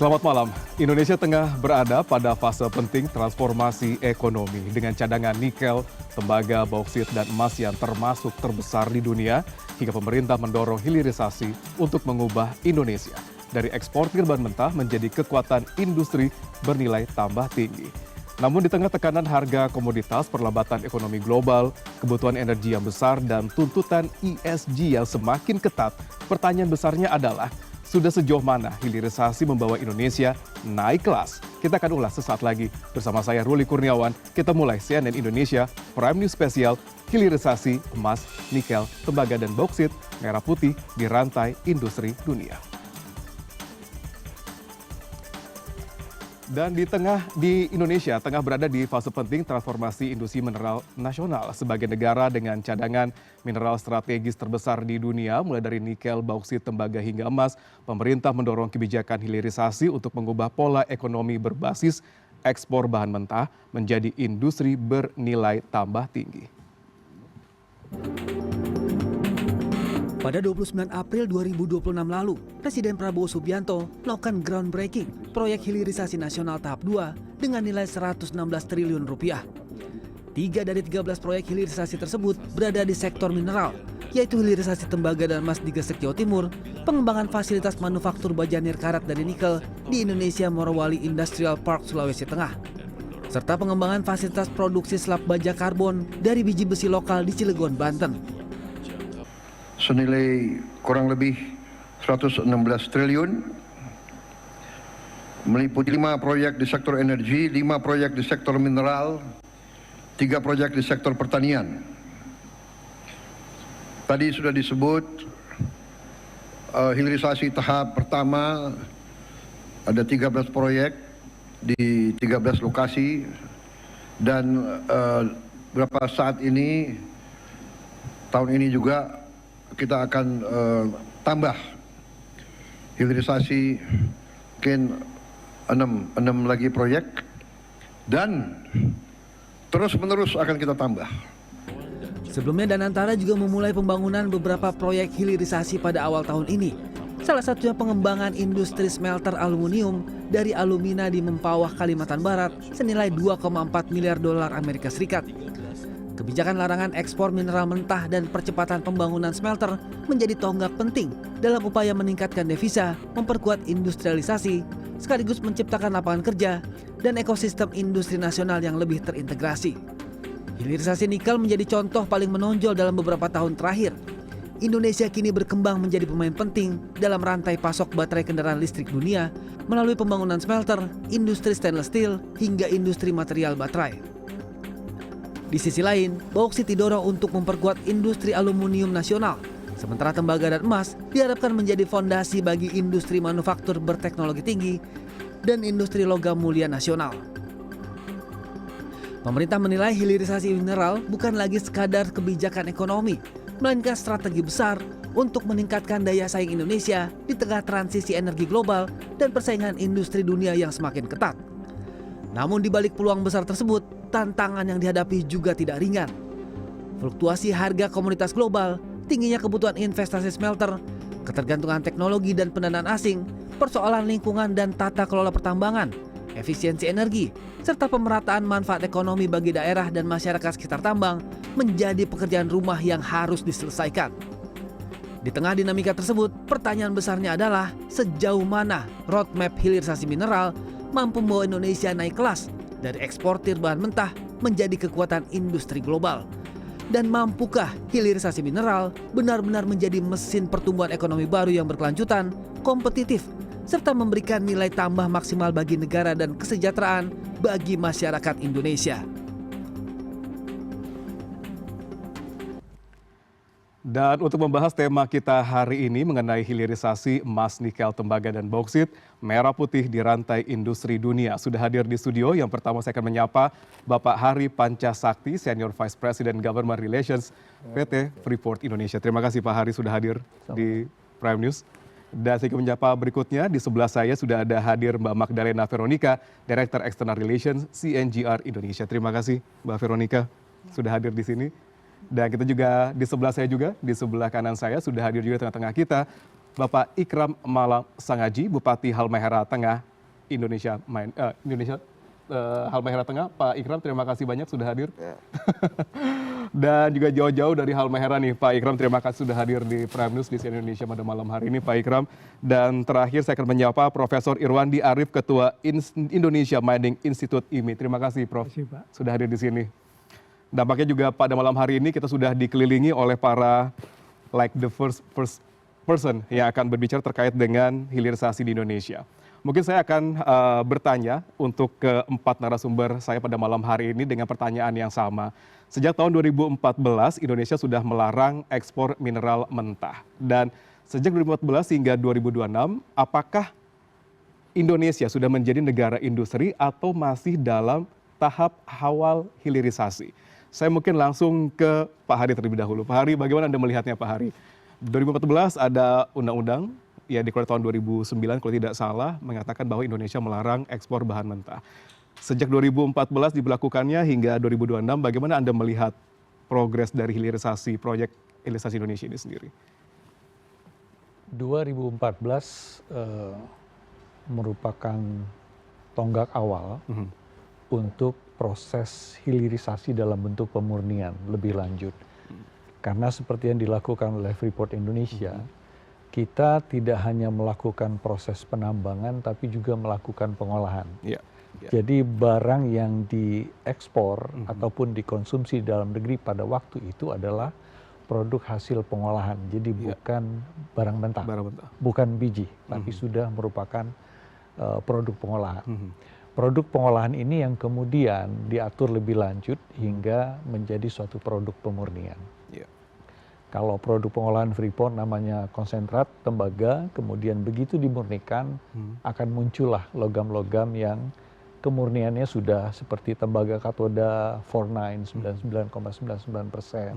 Selamat malam. Indonesia tengah berada pada fase penting transformasi ekonomi dengan cadangan nikel, tembaga, bauksit, dan emas yang termasuk terbesar di dunia hingga pemerintah mendorong hilirisasi untuk mengubah Indonesia dari eksportir bahan mentah menjadi kekuatan industri bernilai tambah tinggi. Namun di tengah tekanan harga komoditas, perlambatan ekonomi global, kebutuhan energi yang besar, dan tuntutan ESG yang semakin ketat, pertanyaan besarnya adalah sudah sejauh mana hilirisasi membawa Indonesia naik kelas? Kita akan ulas sesaat lagi bersama saya Ruli Kurniawan. Kita mulai CNN Indonesia Prime News Spesial hilirisasi emas, nikel, tembaga, dan bauksit merah putih di rantai industri dunia. Dan di Indonesia tengah berada di fase penting transformasi industri mineral nasional sebagai negara dengan cadangan mineral strategis terbesar di dunia mulai dari nikel, bauksit, tembaga hingga emas. Pemerintah mendorong kebijakan hilirisasi untuk mengubah pola ekonomi berbasis ekspor bahan mentah menjadi industri bernilai tambah tinggi. Pada 29 April 2026 lalu, Presiden Prabowo Subianto melakukan groundbreaking proyek hilirisasi nasional tahap 2 dengan nilai 116 triliun rupiah. 3 dari 13 proyek hilirisasi tersebut berada di sektor mineral, yaitu hilirisasi tembaga dan emas di Gresik, Jawa Timur, pengembangan fasilitas manufaktur baja nirkarat dari nikel di Indonesia Morowali Industrial Park, Sulawesi Tengah, serta pengembangan fasilitas produksi slab baja karbon dari biji besi lokal di Cilegon, Banten. Senilai kurang lebih 116 triliun, meliputi 5 proyek di sektor energi, 5 proyek di sektor mineral, 3 proyek di sektor pertanian. Tadi sudah disebut hilirisasi tahap pertama ada 13 proyek di 13 lokasi dan beberapa saat ini, tahun ini juga kita akan tambah hilirisasi mungkin 6 lagi proyek dan terus-menerus akan kita tambah. Sebelumnya Danantara juga memulai pembangunan beberapa proyek hilirisasi pada awal tahun ini. Salah satunya pengembangan industri smelter aluminium dari Alumina di Mempawah, Kalimantan Barat senilai 2,4 miliar dolar Amerika Serikat. Kebijakan larangan ekspor mineral mentah dan percepatan pembangunan smelter menjadi tonggak penting dalam upaya meningkatkan devisa, memperkuat industrialisasi, sekaligus menciptakan lapangan kerja dan ekosistem industri nasional yang lebih terintegrasi. Hilirisasi nikel menjadi contoh paling menonjol dalam beberapa tahun terakhir. Indonesia kini berkembang menjadi pemain penting dalam rantai pasok baterai kendaraan listrik dunia melalui pembangunan smelter, industri stainless steel, hingga industri material baterai. Di sisi lain, bauksit didorong untuk memperkuat industri aluminium nasional, sementara tembaga dan emas diharapkan menjadi fondasi bagi industri manufaktur berteknologi tinggi dan industri logam mulia nasional. Pemerintah menilai hilirisasi mineral bukan lagi sekadar kebijakan ekonomi, melainkan strategi besar untuk meningkatkan daya saing Indonesia di tengah transisi energi global dan persaingan industri dunia yang semakin ketat. Namun di balik peluang besar tersebut, tantangan yang dihadapi juga tidak ringan. Fluktuasi harga komoditas global, tingginya kebutuhan investasi smelter, ketergantungan teknologi dan pendanaan asing, persoalan lingkungan dan tata kelola pertambangan, efisiensi energi, serta pemerataan manfaat ekonomi bagi daerah dan masyarakat sekitar tambang menjadi pekerjaan rumah yang harus diselesaikan. Di tengah dinamika tersebut, pertanyaan besarnya adalah sejauh mana roadmap hilirisasi mineral mampu membawa Indonesia naik kelas dari eksportir bahan mentah menjadi kekuatan industri global. Dan mampukah hilirisasi mineral benar-benar menjadi mesin pertumbuhan ekonomi baru yang berkelanjutan, kompetitif, serta memberikan nilai tambah maksimal bagi negara dan kesejahteraan bagi masyarakat Indonesia. Dan untuk membahas tema kita hari ini mengenai hilirisasi emas, nikel, tembaga, dan bauksit merah putih di rantai industri dunia. Sudah hadir di studio, yang pertama saya akan menyapa Bapak Hari Pancasakti, Senior Vice President Government Relations PT Freeport Indonesia. Terima kasih Pak Hari sudah hadir di Prime News. Dan saya akan menyapa berikutnya, di sebelah saya sudah ada hadir Mbak Magdalena Veronica, Director External Relations CNGR Indonesia. Terima kasih Mbak Veronica sudah hadir di sini. Dan kita juga di sebelah saya juga, di sebelah kanan saya sudah hadir juga tengah-tengah kita Bapak Ikram Malam Sangaji, Bupati Halmahera Tengah Indonesia Halmahera Tengah. Pak Ikram, terima kasih banyak sudah hadir. Dan juga jauh-jauh dari Halmahera nih, Pak Ikram, terima kasih sudah hadir di Prime News di CNN Indonesia pada malam hari ini, Pak Ikram. Dan terakhir saya akan menyapa Profesor Irwandi Arif, Ketua Indonesia Mining Institute IMI. Terima kasih, Prof. Terima kasih, Pak. Sudah hadir di sini. Dampaknya juga pada malam hari ini kita sudah dikelilingi oleh para like the first person yang akan berbicara terkait dengan hilirisasi di Indonesia. Mungkin saya akan bertanya untuk keempat narasumber saya pada malam hari ini dengan pertanyaan yang sama. Sejak tahun 2014, Indonesia sudah melarang ekspor mineral mentah. Dan sejak 2014 hingga 2026, apakah Indonesia sudah menjadi negara industri atau masih dalam tahap awal hilirisasi? Saya mungkin langsung ke Pak Hari terlebih dahulu. Pak Hari, bagaimana Anda melihatnya, Pak Hari? 2014 ada undang-undang ya dikeluarkan tahun 2009 kalau tidak salah mengatakan bahwa Indonesia melarang ekspor bahan mentah. Sejak 2014 diberlakukannya hingga 2026, bagaimana Anda melihat progres dari hilirisasi proyek hilirisasi Indonesia ini sendiri? 2014 merupakan tonggak awal untuk proses hilirisasi dalam bentuk pemurnian lebih lanjut. Karena seperti yang dilakukan oleh Freeport Indonesia, kita tidak hanya melakukan proses penambangan, tapi juga melakukan pengolahan. Jadi barang yang diekspor ataupun dikonsumsi dalam negeri pada waktu itu adalah produk hasil pengolahan. Jadi bukan barang mentah, bukan biji, tapi sudah merupakan produk pengolahan. Produk pengolahan ini yang kemudian diatur lebih lanjut hingga menjadi suatu produk pemurnian. Kalau produk pengolahan Freeport namanya konsentrat tembaga, kemudian begitu dimurnikan akan muncullah logam-logam yang kemurniannya sudah seperti tembaga katoda 49, 99,99%.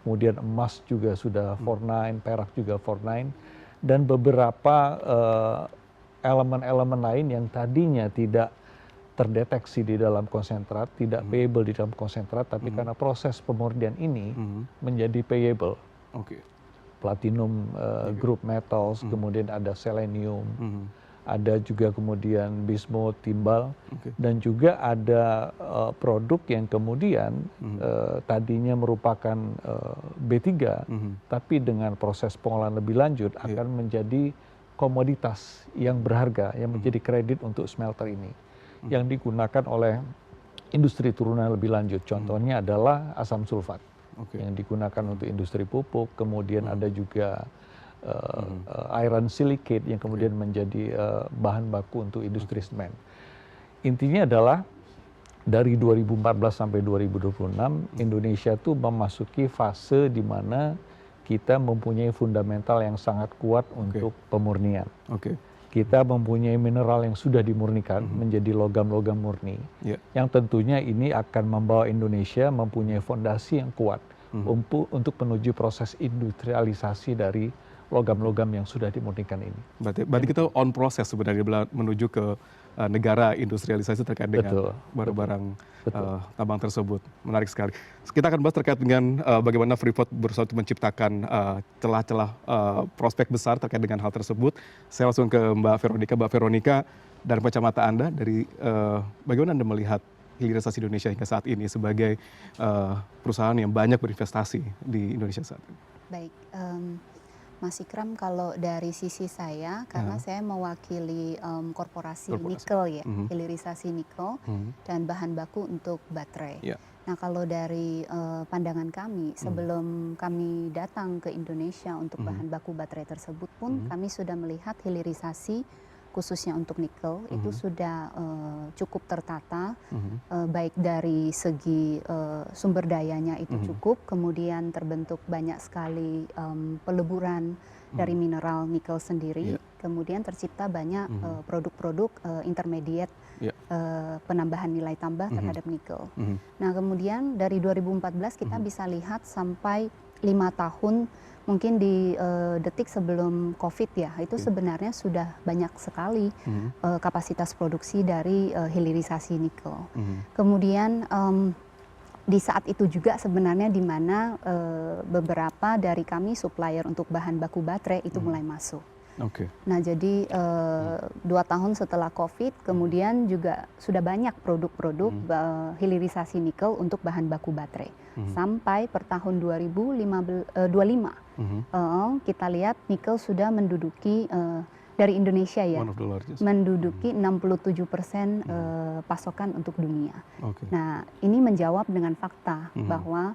Kemudian emas juga sudah 49, perak juga 49, dan beberapa elemen-elemen lain yang tadinya tidak terdeteksi di dalam konsentrat, tidak payable di dalam konsentrat, tapi karena proses pemurnian ini menjadi payable. Platinum group metals, kemudian ada selenium, ada juga kemudian bismut, timbal, dan juga ada produk yang kemudian tadinya merupakan B3, tapi dengan proses pengolahan lebih lanjut akan menjadi komoditas yang berharga, yang menjadi kredit untuk smelter ini, yang digunakan oleh industri turunan lebih lanjut. Contohnya adalah asam sulfat yang digunakan untuk industri pupuk, kemudian ada juga iron silicate yang kemudian menjadi bahan baku untuk industri semen. Intinya adalah dari 2014 sampai 2026 Indonesia tuh memasuki fase di mana kita mempunyai fundamental yang sangat kuat untuk pemurnian. Kita mempunyai mineral yang sudah dimurnikan menjadi logam-logam murni, yang tentunya ini akan membawa Indonesia mempunyai fondasi yang kuat untuk menuju proses industrialisasi dari logam-logam yang sudah dimurnikan ini. Berarti kita on proses sebenarnya menuju ke negara industrialisasi terkait dengan barang-barang tambang tersebut. Menarik sekali. Kita akan bahas terkait dengan bagaimana Freeport berusaha untuk menciptakan celah-celah prospek besar terkait dengan hal tersebut. Saya langsung ke Mbak Veronica. Mbak Veronica, dari kacamata Anda, dari bagaimana Anda melihat hilirisasi Indonesia hingga saat ini sebagai perusahaan yang banyak berinvestasi di Indonesia saat ini? Baik, Mas Ikram, kalau dari sisi saya, karena saya mewakili korporasi nikel ya, hilirisasi nikel dan bahan baku untuk baterai. Nah, kalau dari pandangan kami, sebelum kami datang ke Indonesia untuk bahan baku baterai tersebut pun, kami sudah melihat hilirisasi khususnya untuk nikel itu sudah cukup tertata, baik dari segi sumber dayanya itu cukup, kemudian terbentuk banyak sekali peleburan dari mineral nikel sendiri, kemudian tercipta banyak produk-produk intermediate penambahan nilai tambah terhadap nikel. Nah, kemudian dari 2014 kita bisa lihat sampai 5 tahun mungkin di detik sebelum COVID ya, itu sebenarnya sudah banyak sekali kapasitas produksi dari hilirisasi nikel. Kemudian di saat itu juga sebenarnya di mana beberapa dari kami supplier untuk bahan baku baterai itu mulai masuk. Nah, jadi 2 tahun setelah COVID, kemudian juga sudah banyak produk-produk hilirisasi nikel untuk bahan baku baterai. Sampai per tahun 2025, kita lihat nikel sudah menduduki dari Indonesia ya, menduduki 67% pasokan untuk dunia. Nah, ini menjawab dengan fakta bahwa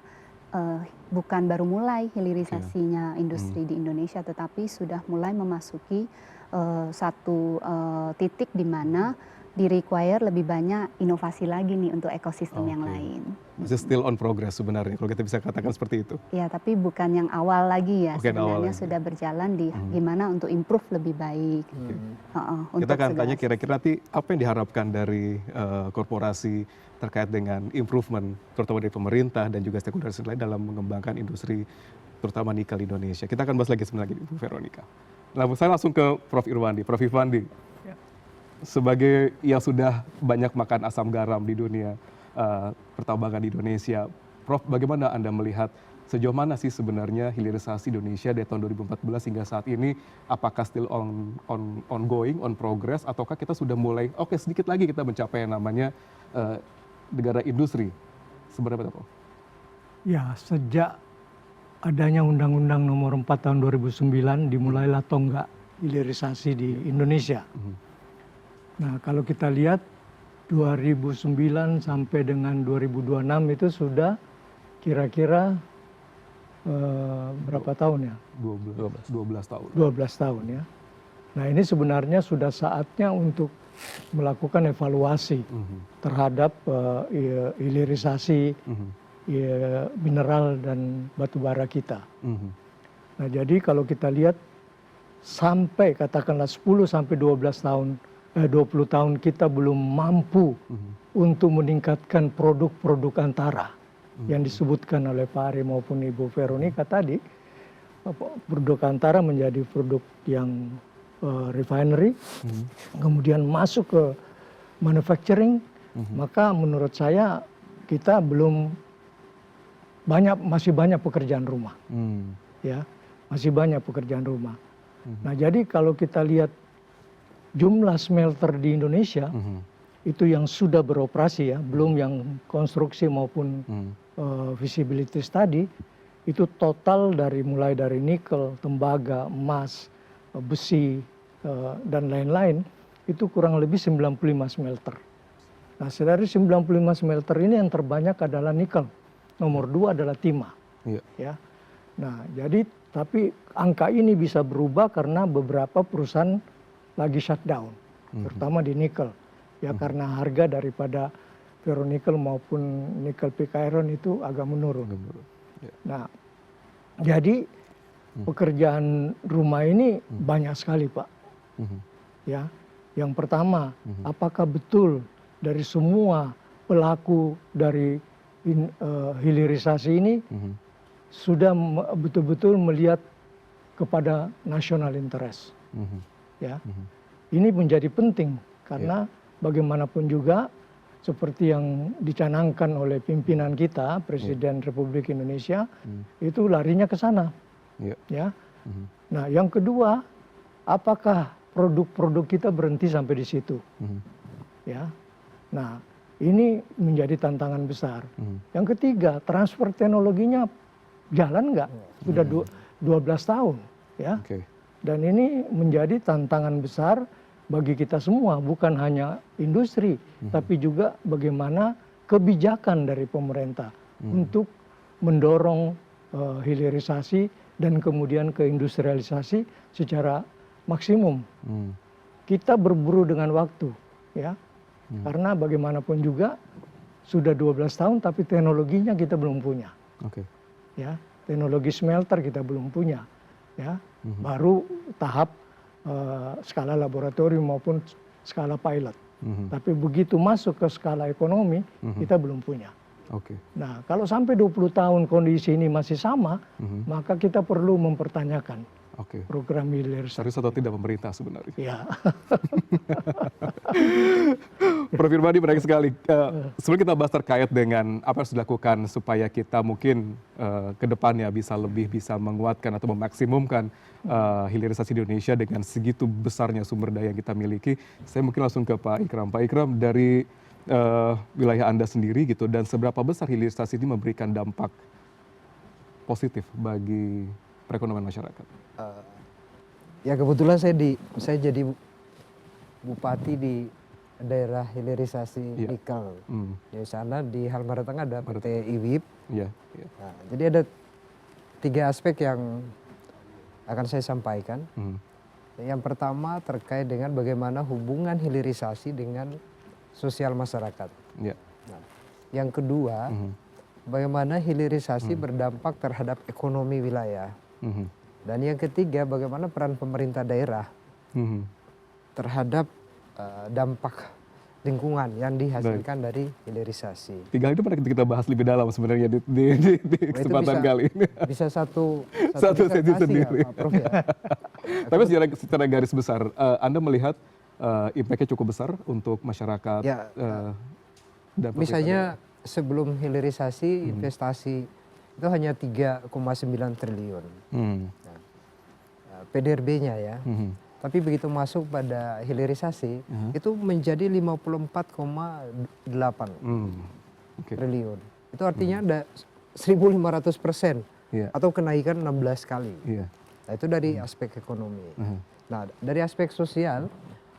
bukan baru mulai hilirisasinya industri di Indonesia, tetapi sudah mulai memasuki satu titik di mana di-require lebih banyak inovasi lagi nih untuk ekosistem yang lain. Masih still on progress sebenarnya, kalau kita bisa katakan seperti itu. Ya, tapi bukan yang awal lagi ya, sebenarnya sudah berjalan di gimana untuk improve lebih baik. Kita akan tanya kira-kira nanti apa yang diharapkan dari korporasi terkait dengan improvement, terutama dari pemerintah dan juga stakeholder lain dalam mengembangkan industri, terutama nikel di Indonesia. Kita akan bahas lagi sebentar lagi, Bu Veronica. Nah, saya langsung ke Prof. Irwandi. Prof. Irwandi, sebagai yang sudah banyak makan asam garam di dunia pertambangan di Indonesia, Prof, bagaimana Anda melihat sejauh mana sih sebenarnya hilirisasi Indonesia dari tahun 2014 hingga saat ini? Apakah still ongoing, on progress, ataukah kita sudah mulai, sedikit lagi kita mencapai yang namanya negara industri? Sebenarnya apa, Prof? Ya, sejak adanya Undang-Undang Nomor 4 Tahun 2009 dimulailah tonggak hilirisasi di Indonesia. Nah, kalau kita lihat 2009 sampai dengan 2026 itu sudah kira-kira berapa tahun ya? 12 tahun. 12 tahun ya. Nah, ini sebenarnya sudah saatnya untuk melakukan evaluasi terhadap hilirisasi mineral dan batu bara kita. Nah, jadi kalau kita lihat sampai katakanlah 10 sampai 12 tahun 20 tahun kita belum mampu untuk meningkatkan produk-produk antara yang disebutkan oleh Pak Ari maupun Ibu Veronica tadi. Produk antara menjadi produk yang refinery, kemudian masuk ke manufacturing, maka menurut saya kita belum masih banyak pekerjaan rumah. Ya, masih banyak pekerjaan rumah. Nah, jadi kalau kita lihat jumlah smelter di Indonesia itu yang sudah beroperasi ya, belum yang konstruksi maupun visibility study, itu total mulai dari nikel, tembaga, emas, besi dan lain-lain itu kurang lebih 95 smelter. Nah, dari 95 smelter ini yang terbanyak adalah nikel, nomor 2 adalah timah. Ya. Nah, jadi tapi angka ini bisa berubah karena beberapa perusahaan lagi shutdown, terutama di nikel, ya karena harga daripada ferronikel maupun nikel pig iron itu agak menurun. Nah, jadi pekerjaan rumah ini banyak sekali, Pak. Ya, yang pertama, apakah betul dari semua pelaku dari hilirisasi ini sudah betul-betul melihat kepada national interest? Ya, ini menjadi penting karena bagaimanapun juga seperti yang dicanangkan oleh pimpinan kita, Presiden Republik Indonesia, itu larinya ke sana. Ya, nah yang kedua, apakah produk-produk kita berhenti sampai di situ? Ya, nah ini menjadi tantangan besar. Yang ketiga, transfer teknologinya jalan nggak? Sudah 12 tahun, ya. Dan ini menjadi tantangan besar bagi kita semua, bukan hanya industri, tapi juga bagaimana kebijakan dari pemerintah untuk mendorong hilirisasi dan kemudian keindustrialisasi secara maksimum. Kita berburu dengan waktu, ya, karena bagaimanapun juga sudah 12 tahun, tapi teknologinya kita belum punya. Ya, teknologi smelter kita belum punya. Ya, baru tahap skala laboratorium maupun skala pilot. Tapi begitu masuk ke skala ekonomi, kita belum punya. Nah, kalau sampai 20 tahun kondisi ini masih sama, maka kita perlu mempertanyakan program hilirisasi. Serius atau tidak pemerintah sebenarnya? Ya. Prof. Irmadi, menarik sekali. Sebelum kita bahas terkait dengan apa yang harus dilakukan supaya kita mungkin ke depannya bisa menguatkan atau memaksimumkan hilirisasi di Indonesia dengan segitu besarnya sumber daya yang kita miliki, saya mungkin langsung ke Pak Ikram. Pak Ikram, dari wilayah Anda sendiri gitu, dan seberapa besar hilirisasi ini memberikan dampak positif bagi perekonomian masyarakat? Ya kebetulan saya jadi bupati di daerah hilirisasi nikel. Di sana di Halmara Tengah ada PT IWIP. Nah, jadi ada 3 aspek yang akan saya sampaikan. Yang pertama terkait dengan bagaimana hubungan hilirisasi dengan sosial masyarakat. Nah, yang kedua, bagaimana hilirisasi berdampak terhadap ekonomi wilayah. Dan yang ketiga, bagaimana peran pemerintah daerah terhadap dampak lingkungan yang dihasilkan dari hilirisasi. 3 hal itu pernah kita bahas lebih dalam sebenarnya di kesempatan kali ini. Bisa satu sesi sendiri. Ya, Pak Prof, ya. Tapi secara garis besar, Anda melihat impact-nya cukup besar untuk masyarakat? Ya, misalnya sebelum hilirisasi investasi itu hanya 3,9 triliun. PDRB-nya ya. Tapi begitu masuk pada hilirisasi itu menjadi 54,8 triliun. Itu artinya ada 1.500% atau kenaikan 16 kali. Nah, itu dari aspek ekonomi. Nah, dari aspek sosial,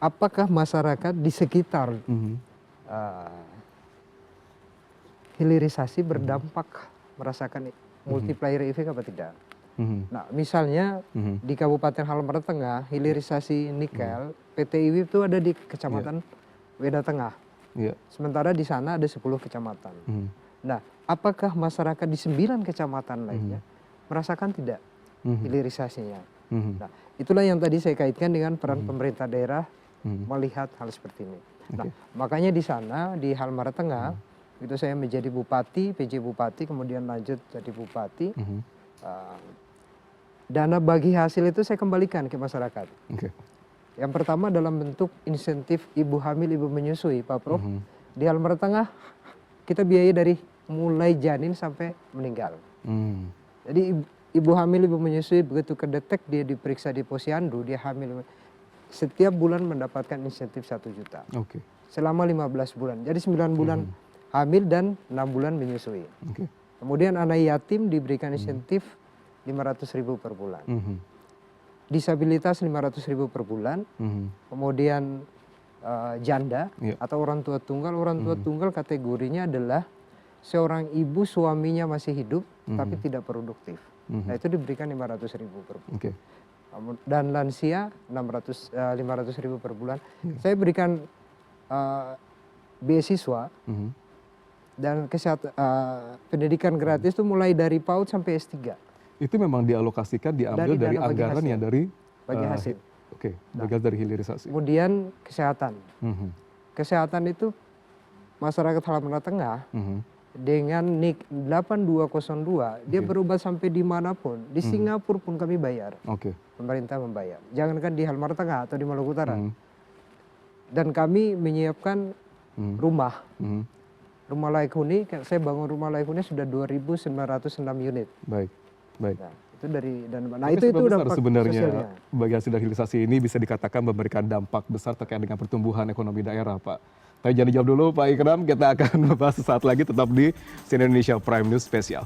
apakah masyarakat di sekitar hilirisasi berdampak merasakan multiplier effect apa tidak? Nah, misalnya di Kabupaten Halmara Tengah, hilirisasi nikel, PT IWIP itu ada di Kecamatan Weda Tengah. Sementara di sana ada 10 kecamatan. Nah, apakah masyarakat di 9 kecamatan lainnya merasakan tidak hilirisasinya? Nah, itulah yang tadi saya kaitkan dengan peran pemerintah daerah melihat hal seperti ini. Nah, makanya di sana, di Halmara Tengah, itu saya menjadi bupati, PJ Bupati, kemudian lanjut jadi bupati. Dana bagi hasil itu saya kembalikan ke masyarakat. Yang pertama dalam bentuk insentif ibu hamil, ibu menyusui, Pak Prof. Di Halmara Tengah kita biayai dari mulai janin sampai meninggal. Jadi ibu hamil, ibu menyusui begitu kedetek dia diperiksa di posyandu, dia hamil, setiap bulan mendapatkan insentif 1 juta. Selama 15 bulan. Jadi 9 bulan hamil dan 6 bulan menyusui. Kemudian anak yatim diberikan insentif 500.000 per bulan. Disabilitas 500.000 per bulan. Kemudian janda atau orang tua tunggal. Orang tua tunggal kategorinya adalah seorang ibu suaminya masih hidup tapi tidak produktif. Nah, itu diberikan 500.000 per bulan. Dan lansia 500.000 per bulan. Saya berikan beasiswa dan pendidikan gratis itu mulai dari PAUD sampai S3. Itu memang dialokasikan, diambil dari anggaran yang dari bagi hasil. bagian dari hilirisasi. Kemudian kesehatan. Kesehatan itu masyarakat Halmara Tengah dengan NIK 8202 dia berobat sampai dimanapun. Di Singapura pun kami bayar. Pemerintah membayar. Jangankan di Halmara Tengah atau di Maluku Utara. Dan kami menyiapkan rumah. Rumah layak huni, saya bangun rumah layak huni sudah 2.906 unit. Baik. Nah, itu dari itu dampak sebenarnya sosialnya. bagi hasil dari hilirisasi ini bisa dikatakan memberikan dampak besar terkait dengan pertumbuhan ekonomi daerah, Pak. Tapi jangan dijawab dulu, Pak Ikram. Kita akan membahas sesaat lagi, tetap di CNN Indonesia Prime News Spesial.